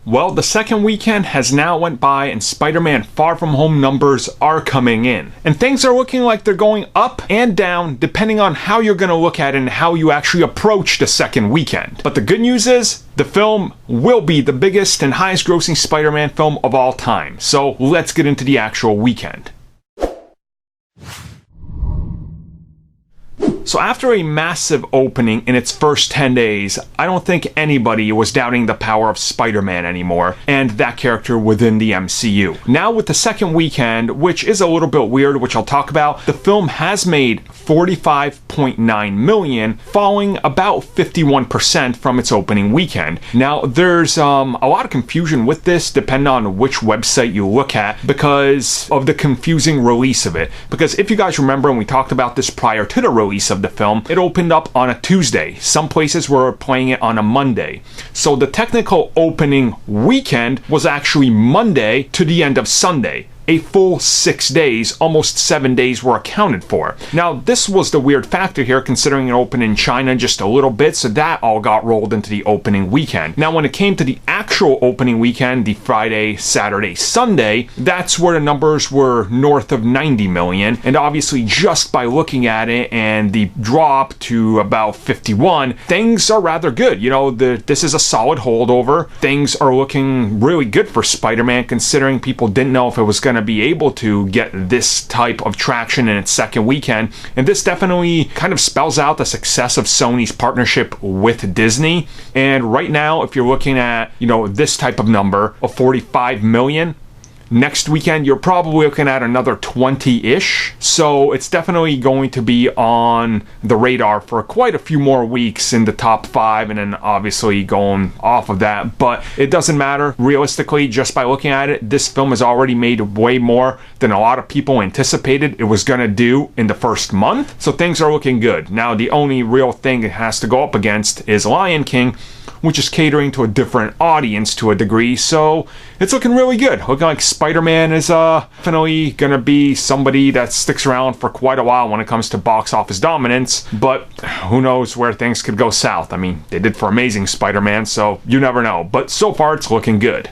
Well, the second weekend has now went by and Spider-Man Far From Home numbers are coming in. And things are looking like they're going up and down depending on how you're going to look at it and how you actually approach the second weekend. But the good news is, the film will be the biggest and highest grossing Spider-Man film of all time. So let's get into the actual weekend. So after a massive opening in its first 10 days, I don't think anybody was doubting the power of Spider-Man anymore, and that character within the MCU. Now with the second weekend, which is a little bit weird, which I'll talk about, the film has made $45.9 million, falling about 51% from its opening weekend. Now there's a lot of confusion with this depending on which website you look at because of the confusing release of it. Because if you guys remember, and we talked about this prior to the release of the film, it opened up on a Tuesday. Some places were playing it on a Monday. So the technical opening weekend was actually Monday to the end of Sunday. A full 6 days, almost 7 days were accounted for. Now, this was the weird factor here, considering it opened in China just a little bit, so that all got rolled into the opening weekend. Now, when it came to the actual opening weekend, the Friday, Saturday, Sunday, that's where the numbers were north of 90 million, and obviously just by looking at it and the drop to about 51, things are rather good. You know, this is a solid holdover. Things are looking really good for Spider-Man, considering people didn't know if it was going to be able to get this type of traction in its second weekend, and this definitely kind of spells out the success of Sony's partnership with Disney. And right now, if you're looking at, you know, this type of number of 45 million, next weekend, you're probably looking at another 20-ish. So it's definitely going to be on the radar for quite a few more weeks in the top 5, and then obviously going off of that. But it doesn't matter. Realistically, just by looking at it, this film has already made way more than a lot of people anticipated it was going to do in the first month. So things are looking good. Now, the only real thing it has to go up against is Lion King, which is catering to a different audience to a degree, so it's looking really good. Looking like Spider-Man is definitely gonna be somebody that sticks around for quite a while when it comes to box office dominance, but who knows where things could go south. I mean, they did for Amazing Spider-Man, so you never know, but so far it's looking good.